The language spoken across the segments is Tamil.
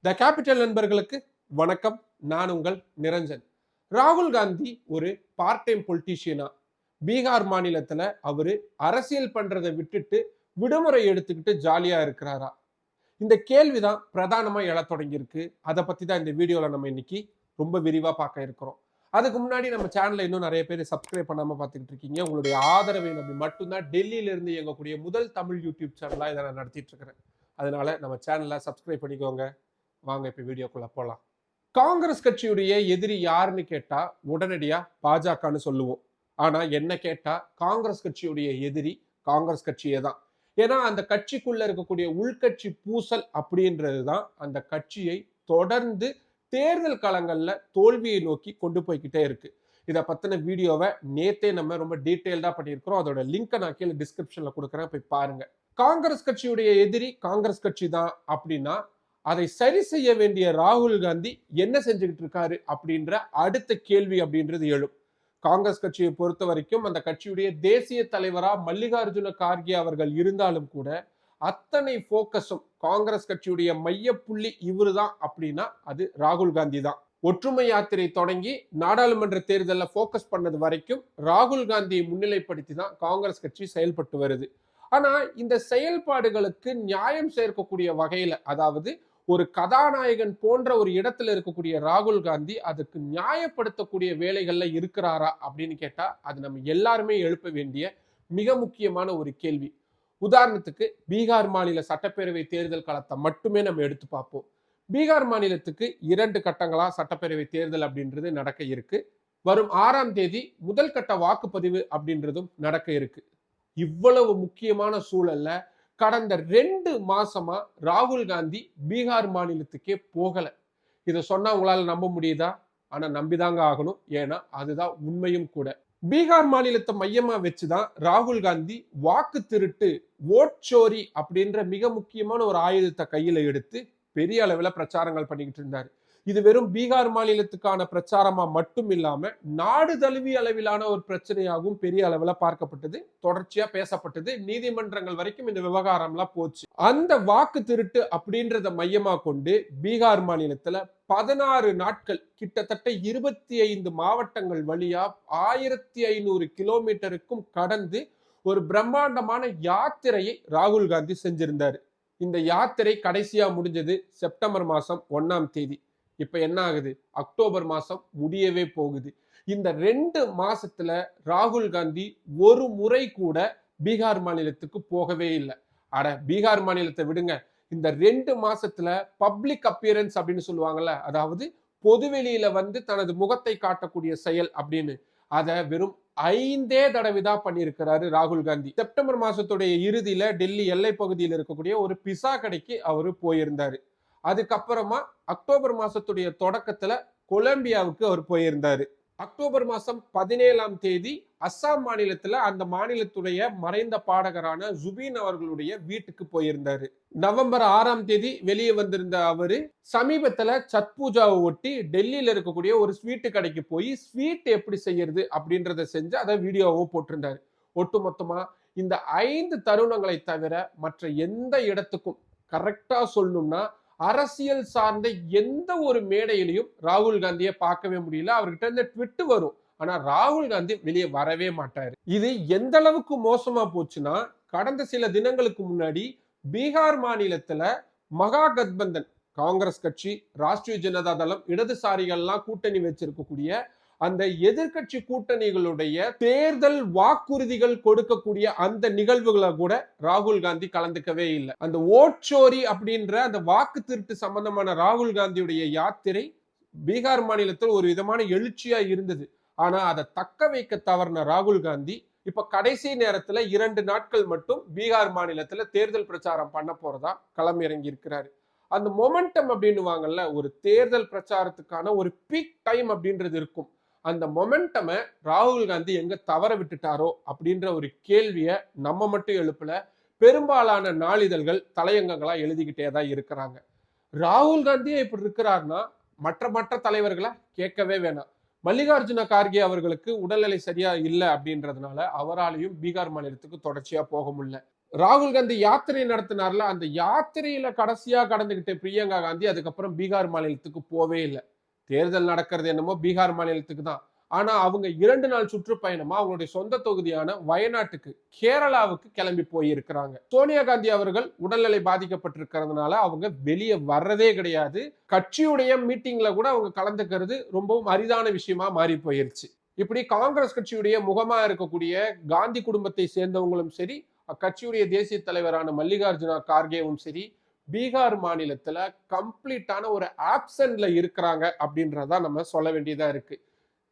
த கேபிட்டல் நண்பர்களுக்கு வணக்கம். நான் உங்கள் நிரஞ்சன். ராகுல் காந்தி ஒரு பார்ட் டைம் பொலிட்டீஷியனா? பீகார் மாநிலத்துல அவரு அரசியல் பண்றதை விட்டுட்டு விடுமுறை எடுத்துக்கிட்டு ஜாலியா இருக்கிறாரா? இந்த கேள்விதான் பிரதானமா எழத் தொடங்கியிருக்கு. அதை பத்தி தான் இந்த வீடியோல நம்ம இன்னைக்கு ரொம்ப விரிவா பார்க்க இருக்கிறோம். அதுக்கு முன்னாடி நம்ம சேனல்ல இன்னும் நிறைய பேர் சப்ஸ்கிரைப் பண்ணாம பார்த்துக்கிட்டு இருக்கீங்க. உங்களுடைய ஆதரவை நம்பி மட்டும்தான் டெல்லியில இருந்து இயங்கக்கூடிய முதல் தமிழ் யூடியூப் சேனலா இதை நான் நடத்திட்டு இருக்கிறேன். அதனால நம்ம சேனலை சப்ஸ்கிரைப் பண்ணிக்கோங்க. வாங்க இப்ப வீடியோக்குள்ள போலாம். காங்கிரஸ் கட்சியுடைய எதிரி யாருன்னு கேட்டா உடனடியா பாஜகன்னு சொல்லுவோம். ஆனா என்ன கேட்டா காங்கிரஸ் கட்சியுடைய எதிரி காங்கிரஸ் கட்சியே தான். ஏன்னா அந்த கட்சிக்குள்ள இருக்கக்கூடிய உள்கட்சி பூசல் அப்படின்றதுதான் அந்த கட்சியை தொடர்ந்து தேர்தல் களங்கள்ல தோல்வியை நோக்கி கொண்டு போய்கிட்டே இருக்கு. இதை பத்தின வீடியோவை நேத்தே நம்ம ரொம்ப டீட்டெயில்டா பண்ணியிருக்கிறோம். அதோட லிங்கை நான் கீழே டிஸ்கிரிப்ஷன்ல கொடுக்குறேன், போய் பாருங்க. காங்கிரஸ் கட்சியுடைய எதிரி காங்கிரஸ் கட்சி தான் அப்படின்னா அதை சரி செய்ய வேண்டிய ராகுல் காந்தி என்ன செஞ்சுக்கிட்டு இருக்காரு அப்படின்ற அடுத்த கேள்வி அப்படின்றது எழும். காங்கிரஸ் கட்சியை பொறுத்த வரைக்கும் அந்த கட்சியுடைய தேசிய தலைவரா மல்லிகார்ஜுன கார்கே அவர்கள் இருந்தாலும் கூட அத்தனை போக்கஸும் காங்கிரஸ் கட்சியுடைய மையப்புள்ளி இவருதான் அப்படின்னா அது ராகுல் காந்தி தான். ஒற்றுமை யாத்திரை தொடங்கி நாடாளுமன்ற தேர்தலில் போக்கஸ் பண்ணது வரைக்கும் ராகுல் காந்தியை முன்னிலைப்படுத்தி தான் காங்கிரஸ் கட்சி செயல்பட்டு வருது. ஆனா இந்த செயல்பாடுகளுக்கு நியாயம் சேர்க்கக்கூடிய வகையில, அதாவது ஒரு கதாநாயகன் போன்ற ஒரு இடத்துல இருக்கக்கூடிய ராகுல் காந்தி அதுக்கு நியாயப்படுத்தக்கூடிய வேலைகள்ல இருக்கிறாரா அப்படின்னு கேட்டா அது நம்ம எல்லாருமே எழுப்ப வேண்டிய மிக முக்கியமான ஒரு கேள்வி. உதாரணத்துக்கு பீகார் மாநில சட்டப்பேரவை தேர்தல் காலத்தை மட்டுமே நம்ம எடுத்து பார்ப்போம். பீகார் மாநிலத்துக்கு 2 கட்டங்களா சட்டப்பேரவை தேர்தல் அப்படின்றது நடக்க இருக்கு. வரும் 6ஆம் தேதி முதல் கட்ட வாக்குப்பதிவு அப்படின்றதும் நடக்க இருக்கு. இவ்வளவு முக்கியமான சூழல்ல கடந்த 2 மாசமா ராகுல் காந்தி பீகார் மாநிலத்துக்கே போகல. இதை சொன்னா உங்களால நம்ப முடியுதா? ஆனா நம்பிதாங்க ஆகணும். ஏன்னா அதுதான் உண்மையும் கூட. பீகார் மாநிலத்தை மையமா வச்சுதான் ராகுல் காந்தி வாக்கு திருட்டு, ஓட்சோரி அப்படின்ற மிக முக்கியமான ஒரு ஆயுதத்தை கையில எடுத்து பெரிய அளவுல பிரச்சாரங்கள் பண்ணிக்கிட்டு இருந்தாரு. இது வெறும் பீகார் மாநிலத்துக்கான பிரச்சாரமா மட்டும் இல்லாம நாடு தழுவிய அளவிலான ஒரு பிரச்சனையாகவும் பெரிய அளவுல பார்க்கப்பட்டது, தொடர்ச்சியா பேசப்பட்டது, நீதிமன்றங்கள் வரைக்கும் இந்த விவகாரம்லாம் போச்சு. அந்த வாக்கு திருட்டு அப்படின்றத மையமா கொண்டு பீகார் மாநிலத்துல 16 நாட்கள் கிட்டத்தட்ட 25 மாவட்டங்கள் வழியா 1500 கிலோமீட்டருக்கும் கடந்து ஒரு பிரம்மாண்டமான யாத்திரையை ராகுல் காந்தி செஞ்சிருந்தாரு. இந்த யாத்திரை கடைசியா முடிஞ்சது செப்டம்பர் மாசம் 1ஆம் தேதி. இப்ப என்ன ஆகுது? அக்டோபர் மாசம் முடியவே போகுது. இந்த 2 மாசத்துல ராகுல் காந்தி ஒரு முறை கூட பீகார் மாநிலத்துக்கு போகவே இல்லை. அட பீகார் மாநிலத்தை விடுங்க, இந்த 2 மாசத்துல பப்ளிக் அப்பியரன்ஸ் அப்படின்னு சொல்லுவாங்கல்ல, அதாவது பொதுவெளியில வந்து தனது முகத்தை காட்டக்கூடிய செயல் அப்படின்னு, அதை வெறும் 5 தடவை தான் பண்ணியிருக்கிறாரு ராகுல் காந்தி. செப்டம்பர் மாசத்துடைய இறுதியில டெல்லி எல்லை பகுதியில் இருக்கக்கூடிய ஒரு பிஸா கடைக்கு அவரு போயிருந்தாரு. அதுக்கப்புறமா அக்டோபர் மாசத்துடைய தொடக்கத்துல கொலம்பியாவுக்கு அவர் போயிருந்தாரு. அக்டோபர் மாசம் 17ஆம் தேதி அஸ்ஸாம் மாநிலத்துல அந்த மாநிலத்துடைய மறைந்த பாடகரான ஜுபீன் அவர்களுடைய வீட்டுக்கு போயிருந்தாரு. நவம்பர் 6ஆம் தேதி வெளியே வந்திருந்த அவரு சமீபத்துல சத் பூஜாவை ஒட்டி டெல்லியில இருக்கக்கூடிய ஒரு ஸ்வீட்டு கடைக்கு போய் ஸ்வீட் எப்படி செய்யறது அப்படின்றத செஞ்சு அதை வீடியோவும் போட்டிருந்தாரு. ஒட்டுமொத்தமா இந்த 5 தருணங்களை தவிர மற்ற எந்த இடத்துக்கும் கரெக்டா சொல்லணும்னா அரசியல் சார்ந்த எந்த ஒரு மேடையிலையும் ராகுல் காந்தியை பார்க்கவே முடியல. அவர்கிட்ட இருந்து ட்விட் வரும், ஆனா ராகுல் காந்தி வெளியே வரவே மாட்டாரு. இது எந்த அளவுக்கு மோசமா போச்சுன்னா, கடந்த சில தினங்களுக்கு முன்னாடி பீகார் மாநிலத்துல மகா கத்பந்தன் காங்கிரஸ் கட்சி, ராஷ்டிரிய ஜனதா தளம், இடதுசாரிகள்லாம் கூட்டணி வச்சிருக்கக்கூடிய அந்த எதிர்கட்சி கூட்டணிகளுடைய தேர்தல் வாக்குறுதிகள் கொடுக்கக்கூடிய அந்த நிகழ்வுகளை கூட ராகுல் காந்தி கலந்துக்கவே இல்லை. அந்த ஓட்சோரி அப்படின்ற அந்த வாக்கு திருட்டு சம்பந்தமான ராகுல் காந்தியுடைய யாத்திரை பீகார் மாநிலத்தில் ஒரு விதமான எழுச்சியா இருந்தது. ஆனா அதை தக்க வைக்க தவறின ராகுல் காந்தி இப்ப கடைசி நேரத்துல 2 நாட்கள் மட்டும் பீகார் மாநிலத்துல தேர்தல் பிரச்சாரம் பண்ண போறதா களமிறங்கி இருக்கிறாரு. அந்த மொமெண்டம் அப்படின்னுவாங்கல்ல, ஒரு தேர்தல் பிரச்சாரத்துக்கான ஒரு பீக் டைம் அப்படின்றது இருக்கும். அந்த மொமெண்டமை ராகுல் காந்தி எங்க தவற விட்டுட்டாரோ அப்படின்ற ஒரு கேள்வியை நம்ம மட்டும் எழுப்பல, பெரும்பாலான நாளிதழ்கள் தலையங்கங்களா எழுதிக்கிட்டே தான் இருக்கிறாங்க. ராகுல் காந்தியே இப்படி இருக்கிறார்னா மற்ற தலைவர்களை கேட்கவே வேணாம். மல்லிகார்ஜுன கார்கே அவர்களுக்கு உடல்நிலை சரியா இல்லை அப்படின்றதுனால அவராலையும் பீகார் மாநிலத்துக்கு தொடர்ச்சியா போக முடியல. ராகுல் காந்தி யாத்திரை நடத்தினார்ல, அந்த யாத்திரையில கடைசியா கடந்துகிட்ட பிரியங்கா காந்தி அதுக்கப்புறம் பீகார் மாநிலத்துக்கு போவே இல்லை. தேர்தல் நடக்கிறது என்னமோ பீகார் மாநிலத்துக்கு தான். ஆனா அவங்க 2 நாள் சுற்றுப்பயணமா அவங்களுடைய சொந்த தொகுதியான வயநாட்டுக்கு, கேரளாவுக்கு கிளம்பி போயிருக்கிறாங்க. சோனியா காந்தி அவர்கள் உடல்நிலை பாதிக்கப்பட்டிருக்கிறதுனால அவங்க வெளியே வர்றதே கிடையாது. கட்சியுடைய மீட்டிங்ல கூட அவங்க கலந்துக்கிறது ரொம்பவும் அரிதான விஷயமா மாறி போயிருச்சு. இப்படி காங்கிரஸ் கட்சியுடைய முகமா இருக்கக்கூடிய காந்தி குடும்பத்தை சேர்ந்தவங்களும் சரி, அக்கட்சியுடைய தேசிய தலைவரான மல்லிகார்ஜுனா கார்கேவும் சரி, பீகார் மாநிலத்துல கம்ப்ளீட்டான ஒரு ஆப்சன்ட்ல இருக்கிறாங்க அப்படின்றத நம்ம சொல்ல வேண்டியதா இருக்கு.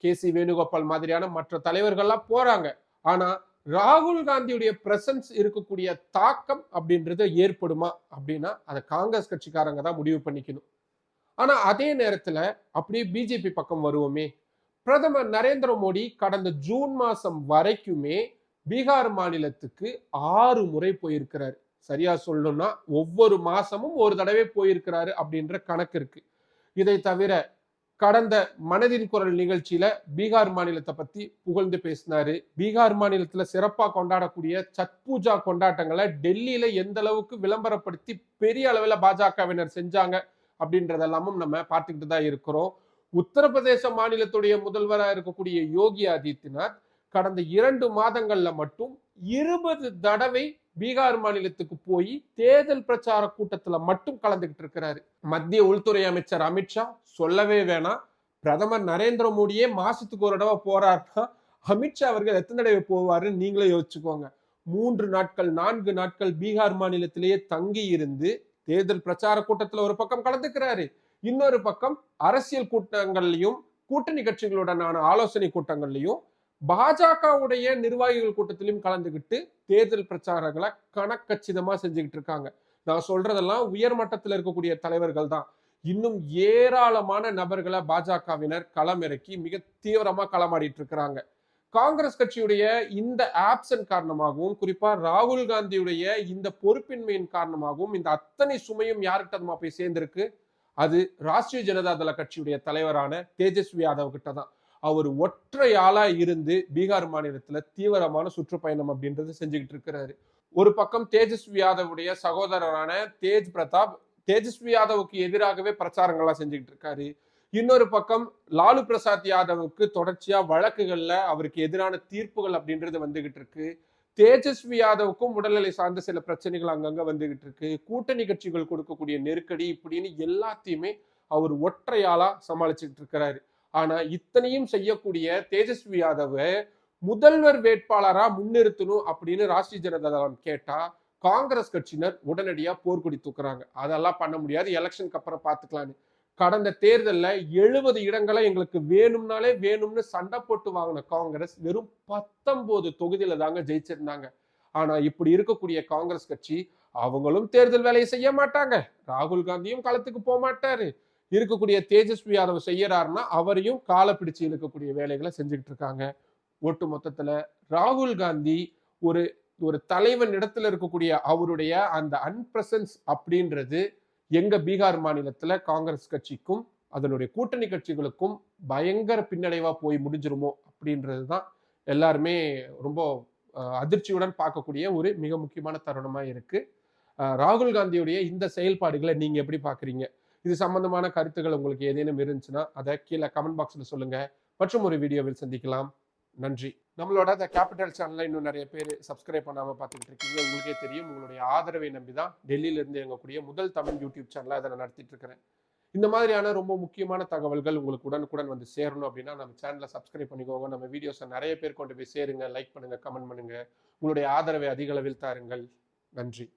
KC வேணுகோபால் மாதிரியான மற்ற தலைவர்கள்லாம் போறாங்க. ஆனா ராகுல் காந்தியுடைய பிரசன்ஸ் இருக்கக்கூடிய தாக்கம் அப்படின்றது ஏற்படுமா அப்படின்னா அதை காங்கிரஸ் கட்சிக்காரங்க தான் முடிவு பண்ணிக்கணும். ஆனா அதே நேரத்துல அப்படியே பிஜேபி பக்கம் வருவோமே, பிரதமர் நரேந்திர மோடி கடந்த ஜூன் மாசம் வரைக்குமே பீகார் மாநிலத்துக்கு 6 முறை போயிருக்கிறாரு. சரியா சொல்லணும்னா ஒவ்வொரு மாசமும் ஒரு தடவை போயிருக்கிறாரு அப்படின்ற கணக்கு இருக்கு. இதை தவிர கடந்த மனதின் குரல் நிகழ்ச்சியில பீகார் மாநிலத்தை பத்தி புகழ்ந்து பேசினாரு. பீகார் மாநிலத்துல சிறப்பா கொண்டாடக்கூடிய சட் பூஜா கொண்டாட்டங்களை டெல்லியில எந்த அளவுக்கு விளம்பரப்படுத்தி பெரிய அளவுல பாஜகவினர் செஞ்சாங்க அப்படின்றதெல்லாமும் நம்ம பார்த்துக்கிட்டு தான் இருக்கிறோம். உத்தரப்பிரதேச மாநிலத்துடைய முதல்வராக இருக்கக்கூடிய யோகி ஆதித்யநாத் கடந்த 2 மாதங்கள்ல மட்டும் 20 தடவை பீகார் மாநிலத்துக்கு போய் தேர்தல் பிரச்சார கூட்டத்துல மட்டும் கலந்துகிட்டு இருக்கிறாரு. மத்திய உள்துறை அமைச்சர் அமித்ஷா சொல்லவே வேணாம். பிரதமர் நரேந்திர மோடியே மாசத்துக்கு ஒரு தடவை போறாருன்னா அமித்ஷா அவர்கள் எத்தனை தடவை போவாருன்னு நீங்களே யோசிச்சுக்கோங்க. 3 நாட்கள் 4 நாட்கள் பீகார் மாநிலத்திலேயே தங்கி இருந்து தேர்தல் பிரச்சார கூட்டத்துல ஒரு பக்கம் கலந்துக்கிறாரு, இன்னொரு பக்கம் அரசியல் கூட்டங்கள்லையும் கூட்டணி கட்சிகளுடனான ஆலோசனை கூட்டங்கள்லையும் பாஜகவுடைய நிர்வாகிகள் கூட்டத்திலும் கலந்துகிட்டு தேர்தல் பிரச்சாரங்களை கணக்கச்சிதமா செஞ்சுக்கிட்டு இருக்காங்க. நான் சொல்றதெல்லாம் உயர்மட்டத்தில் இருக்கக்கூடிய தலைவர்கள் தான். இன்னும் ஏராளமான நபர்களை பாஜகவினர் களம் இறக்கி மிக தீவிரமா களமாடிட்டு இருக்கிறாங்க. காங்கிரஸ் கட்சியுடைய இந்த ஆப்சன்ட் காரணமாகவும், குறிப்பா ராகுல் காந்தியுடைய இந்த பொறுப்பின்மையின் காரணமாகவும் இந்த அத்தனை சுமையும் யார்கிட்ட போய் சேர்ந்திருக்கு? அது ராஷ்டிரிய ஜனதா தள கட்சியுடைய தலைவரான தேஜஸ்வி யாதவ் கிட்ட தான். அவர் ஒற்றை ஆளா இருந்து பீகார் மாநிலத்துல தீவிரமான சுற்றுப்பயணம் அப்படின்றது செஞ்சுக்கிட்டு இருக்கிறாரு. ஒரு பக்கம் தேஜஸ்வி யாதவுடைய சகோதரரான தேஜ் பிரதாப் தேஜஸ்வி யாதவுக்கு எதிராகவே பிரச்சாரங்கள்லாம் செஞ்சுக்கிட்டு இருக்காரு. இன்னொரு பக்கம் லாலு பிரசாத் யாதவுக்கு தொடர்ச்சியா வழக்குகள்ல அவருக்கு எதிரான தீர்ப்புகள் அப்படின்றது வந்துகிட்டு இருக்கு. தேஜஸ்வி யாதவுக்கும் உடல்நிலை சார்ந்த சில பிரச்சனைகள் அங்கங்க வந்துகிட்டு இருக்கு. கூட்டணி கட்சிகள் கொடுக்கக்கூடிய நெருக்கடி இப்படின்னு எல்லாத்தையுமே அவர் ஒற்றையாளா சமாளிச்சுட்டு இருக்கிறாரு. ஆனா இத்தனையும் செய்யக்கூடிய தேஜஸ்வி யாதவை முதல்வர் வேட்பாளரா முன்னிறுத்தணும் அப்படின்னு ராஷ்டிரிய ஜனதா தளம் கேட்டா காங்கிரஸ் கட்சியினர் உடனடியா போர்க்கொடி தூக்குறாங்க. அதெல்லாம் பண்ண முடியாது, எலெக்ஷனுக்கு அப்புறம் பாத்துக்கலான்னு. கடந்த தேர்தல்ல 70 இடங்களை எங்களுக்கு வேணும்னாலே வேணும்னு சண்டை போட்டு வாங்கின காங்கிரஸ் வெறும் 19 தொகுதியில தாங்க ஜெயிச்சிருந்தாங்க. ஆனா இப்படி இருக்கக்கூடிய காங்கிரஸ் கட்சி அவங்களும் தேர்தல் வேலையை செய்ய மாட்டாங்க, ராகுல் காந்தியும் களத்துக்கு போக மாட்டாரு, இருக்கக்கூடிய தேஜஸ்வி யாதவ் செய்யறாருன்னா அவரையும் காலை பிடிச்சு இழுக்கக்கூடிய வேலைகளை செஞ்சுக்கிட்டு இருக்காங்க. ஒட்டு மொத்தத்துல ராகுல் காந்தி ஒரு ஒரு தலைவன் இடத்துல இருக்கக்கூடிய அவருடைய அந்த அன்பிரசன்ஸ் அப்படின்றது எங்க பீகார் மாநிலத்துல காங்கிரஸ் கட்சிக்கும் அதனுடைய கூட்டணி கட்சிகளுக்கும் பயங்கர பின்னடைவா போய் முடிஞ்சிருமோ அப்படின்றதுதான் எல்லாருமே ரொம்ப அதிர்ச்சியுடன் பார்க்கக்கூடிய ஒரு மிக முக்கியமான தருணமா இருக்கு. ராகுல் காந்தியுடைய இந்த செயல்பாடுகளை நீங்க எப்படி பாக்குறீங்க? இது சம்பந்தமான கருத்துக்கள் உங்களுக்கு ஏதேனும் இருந்துச்சுன்னா அதை கீழே கமெண்ட் பாக்ஸ்ல சொல்லுங்க. மற்றும் ஒரு வீடியோவில் சந்திக்கலாம். நன்றி. நம்மளோட த கேபிட்டல் சேனல்ல இன்னும் நிறைய பேர் சப்ஸ்கிரைப் பண்ணாம பார்த்துட்டு இருக்கீங்க. உங்களுக்கே தெரியும், உங்களுடைய ஆதரவை நம்பிதான் டெல்லியில இருந்து இயங்கக்கூடிய முதல் தமிழ் யூடியூப் சேனலை அதை நான் நடத்திட்டு இருக்கிறேன். இந்த மாதிரியான ரொம்ப முக்கியமான தகவல்கள் உங்களுக்கு உடனுக்குடன் வந்து சேரணும் அப்படின்னா நம்ம சேனலை சப்ஸ்கிரைப் பண்ணிக்கோங்க. நம்ம வீடியோஸை நிறைய பேர் கொண்டு போய் சேருங்க, லைக் பண்ணுங்க, கமெண்ட் பண்ணுங்க. உங்களுடைய ஆதரவை அதிக அளவில் தாருங்கள். நன்றி.